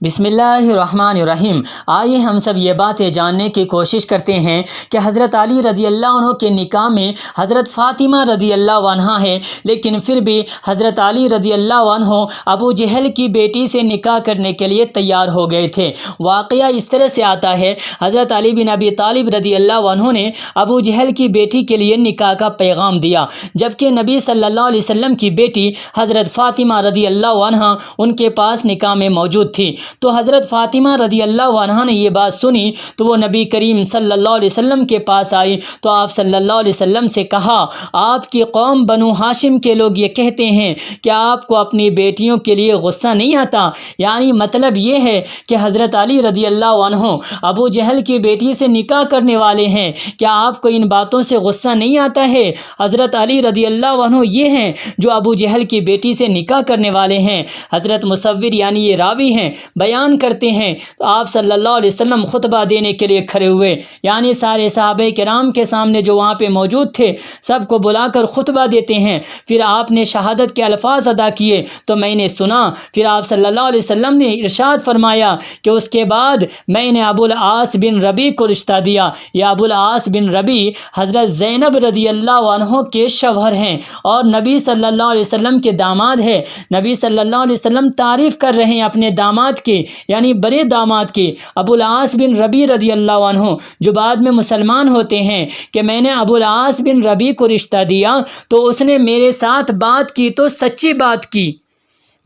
بسم اللہ الرحمن الرحیم۔ آئیے ہم سب یہ باتیں جاننے کی کوشش کرتے ہیں کہ حضرت علی رضی اللہ عنہ کے نکاح میں حضرت فاطمہ رضی اللہ عنہا ہے، لیکن پھر بھی حضرت علی رضی اللہ عنہ ابو جہل کی بیٹی سے نکاح کرنے کے لیے تیار ہو گئے تھے۔ واقعہ اس طرح سے آتا ہے، حضرت علی بن ابی طالب رضی اللہ عنہ نے ابو جہل کی بیٹی کے لیے نکاح کا پیغام دیا، جبکہ نبی صلی اللہ علیہ وسلم کی بیٹی حضرت فاطمہ رضی اللہ عنہا ان کے پاس نکاح میں موجود تھی۔ تو حضرت فاطمہ رضی اللہ عنہا نے یہ بات سنی تو وہ نبی کریم صلی اللہ علیہ وسلم کے پاس آئی تو آپ صلی اللہ علیہ وسلم سے کہا، آپ کی قوم بنو ہاشم کے لوگ یہ کہتے ہیں کہ آپ کو اپنی بیٹیوں کے لیے غصہ نہیں آتا، یعنی مطلب یہ ہے کہ حضرت علی رضی اللہ عنہ ابو جہل کی بیٹی سے نکاح کرنے والے ہیں، کیا آپ کو ان باتوں سے غصہ نہیں آتا ہے؟ حضرت علی رضی اللہ عنہ یہ ہیں جو ابو جہل کی بیٹی سے نکاح کرنے والے ہیں۔ حضرت مصور یعنی یہ راوی ہیں بیان کرتے ہیں تو آپ صلی اللہ علیہ وسلم خطبہ دینے کے لیے کھڑے ہوئے، یعنی سارے صحابہ کرام کے سامنے جو وہاں پہ موجود تھے سب کو بلا کر خطبہ دیتے ہیں۔ پھر آپ نے شہادت کے الفاظ ادا کیے تو میں نے سنا، پھر آپ صلی اللہ علیہ وسلم نے ارشاد فرمایا کہ اس کے بعد میں نے ابو العاص بن ربی کو رشتہ دیا۔ یہ ابو العاص بن ربی حضرت زینب رضی اللہ عنہ کے شوہر ہیں اور نبی صلی اللہ علیہ وسلم کے داماد ہے۔ نبی صلی اللہ علیہ وسلم تعریف کر رہے ہیں اپنے داماد کی، یعنی بڑے داماد کی، ابو العاص بن ربی رضی اللہ عنہ، جو بعد میں مسلمان ہوتے ہیں، کہ میں نے ابو العاص بن ربی کو رشتہ دیا تو اس نے میرے ساتھ بات کی تو سچی بات کی۔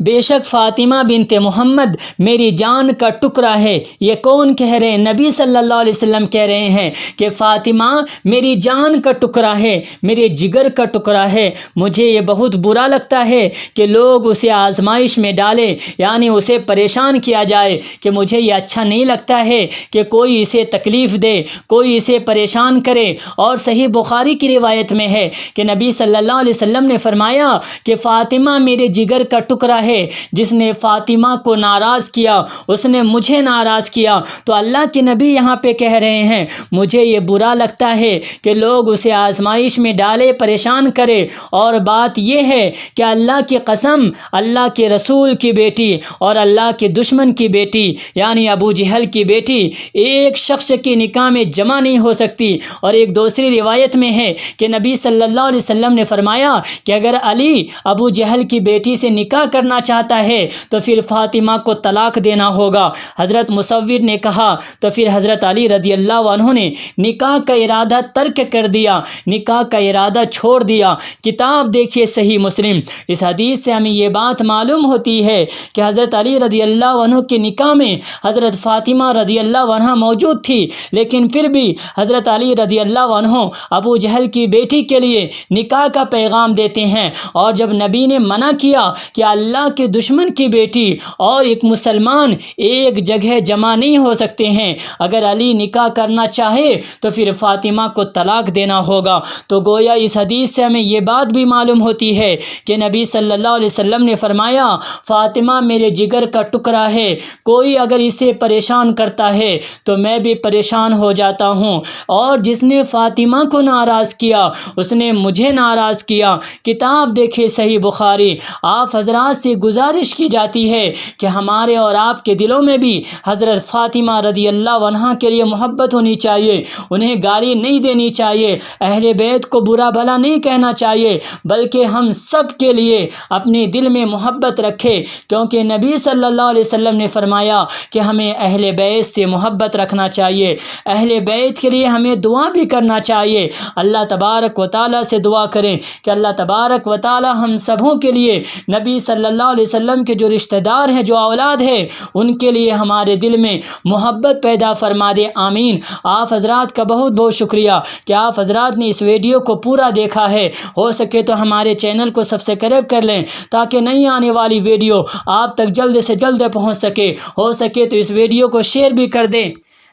بے شک فاطمہ بنت محمد میری جان کا ٹکڑا ہے۔ یہ کون کہہ رہے ہیں؟ نبی صلی اللہ علیہ وسلم کہہ رہے ہیں کہ فاطمہ میری جان کا ٹکڑا ہے، میرے جگر کا ٹکڑا ہے۔ مجھے یہ بہت برا لگتا ہے کہ لوگ اسے آزمائش میں ڈالیں، یعنی اسے پریشان کیا جائے، کہ مجھے یہ اچھا نہیں لگتا ہے کہ کوئی اسے تکلیف دے، کوئی اسے پریشان کرے۔ اور صحیح بخاری کی روایت میں ہے کہ نبی صلی اللہ علیہ وسلم نے فرمایا کہ فاطمہ میرے جگر کا ٹکڑا ہے، جس نے فاطمہ کو ناراض کیا اس نے مجھے ناراض کیا۔ تو اللہ کے نبی یہاں پہ کہہ رہے ہیں مجھے یہ برا لگتا ہے کہ لوگ اسے آزمائش میں ڈالے، پریشان کرے۔ اور بات یہ ہے کہ اللہ کی قسم، اللہ کے رسول کی بیٹی اور اللہ کے دشمن کی بیٹی یعنی ابو جہل کی بیٹی ایک شخص کی نکاح میں جمع نہیں ہو سکتی۔ اور ایک دوسری روایت میں ہے کہ نبی صلی اللہ علیہ وسلم نے فرمایا کہ اگر علی ابو جہل کی بیٹی سے نکاح کرنا چاہتا ہے تو پھر فاطمہ کو طلاق دینا ہوگا۔ حضرت مصور نے کہا تو پھر حضرت علی رضی اللہ عنہ نے نکاح کا ارادہ ترک کر دیا، نکاح کا ارادہ چھوڑ دیا۔ کتاب دیکھیے صحیح مسلم۔ اس حدیث سے ہمیں یہ بات معلوم ہوتی ہے کہ حضرت علی رضی اللہ عنہ کے نکاح میں حضرت فاطمہ رضی اللہ عنہ موجود تھی، لیکن پھر بھی حضرت علی رضی اللہ عنہ ابو جہل کی بیٹی کے لیے نکاح کا پیغام دیتے ہیں۔ اور جب نبی نے منع کیا کہ اللہ کے دشمن کی بیٹی اور ایک مسلمان ایک جگہ جمع نہیں ہو سکتے ہیں، اگر علی نکاح کرنا چاہے تو پھر فاطمہ کو طلاق دینا ہوگا، تو گویا اس حدیث سے ہمیں یہ بات بھی معلوم ہوتی ہے کہ نبی صلی اللہ علیہ وسلم نے فرمایا فاطمہ میرے جگر کا ٹکڑا ہے، کوئی اگر اسے پریشان کرتا ہے تو میں بھی پریشان ہو جاتا ہوں، اور جس نے فاطمہ کو ناراض کیا اس نے مجھے ناراض کیا۔ کتاب دیکھے صحیح بخاری۔ آپ حضرات سے گزارش کی جاتی ہے کہ ہمارے اور آپ کے دلوں میں بھی حضرت فاطمہ رضی اللہ عنہا کے لیے محبت ہونی چاہیے، انہیں گالی نہیں دینی چاہیے، اہل بیت کو برا بھلا نہیں کہنا چاہیے، بلکہ ہم سب کے لیے اپنے دل میں محبت رکھے، کیونکہ نبی صلی اللہ علیہ وسلم نے فرمایا کہ ہمیں اہل بیت سے محبت رکھنا چاہیے، اہل بیت کے لیے ہمیں دعا بھی کرنا چاہیے۔ اللہ تبارک و تعالیٰ سے دعا کریں کہ اللہ تبارک و تعالیٰ ہم سبوں کے لیے نبی صلی اللہ علیہ وسلم کے جو رشتہ دار ہیں، جو اولاد ہے، ان کے لیے ہمارے دل میں محبت پیدا فرما دے، آمین۔ آپ حضرات کا بہت بہت شکریہ کہ آپ حضرات نے اس ویڈیو کو پورا دیکھا ہے۔ ہو سکے تو ہمارے چینل کو سبسکرائب کر لیں تاکہ نئی آنے والی ویڈیو آپ تک جلد سے جلد پہنچ سکے۔ ہو سکے تو اس ویڈیو کو شیئر بھی کر دیں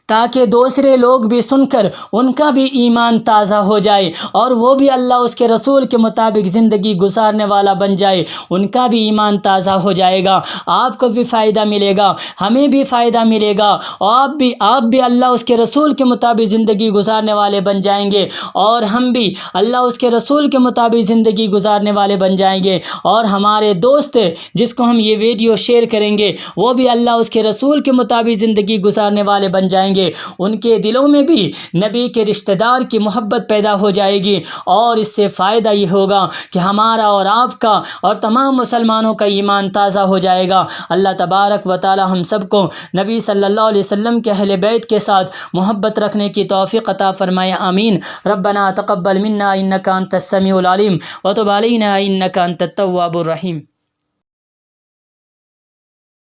تاکہ دوسرے لوگ بھی سن کر ان کا بھی ایمان تازہ ہو جائے اور وہ بھی اللہ اس کے رسول کے مطابق زندگی گزارنے والا بن جائے، ان کا بھی ایمان تازہ ہو جائے گا، آپ کو بھی فائدہ ملے گا، ہمیں بھی فائدہ ملے گا، اور آپ بھی اللہ اس کے رسول کے مطابق زندگی گزارنے والے بن جائیں گے، اور ہم بھی اللہ اس کے رسول کے مطابق زندگی گزارنے والے بن جائیں گے، اور ہمارے دوست جس کو ہم یہ ویڈیو شیئر کریں گے وہ بھی اللہ اس کے رسول کے مطابق زندگی گزارنے والے بن جائیں گے، ان کے دلوں میں بھی نبی کے رشتہ دار کی محبت پیدا ہو جائے گی، اور اس سے فائدہ یہ ہوگا کہ ہمارا اور آپ کا اور تمام مسلمانوں کا ایمان تازہ ہو جائے گا۔ اللہ تبارک و تعالی ہم سب کو نبی صلی اللہ علیہ وسلم کے اہل بیت کے ساتھ محبت رکھنے کی توفیق عطا فرمائے، آمین۔ ربنا تقبل منا انک انت السمیع العلیم وتب علینا انک انت التواب الرحیم۔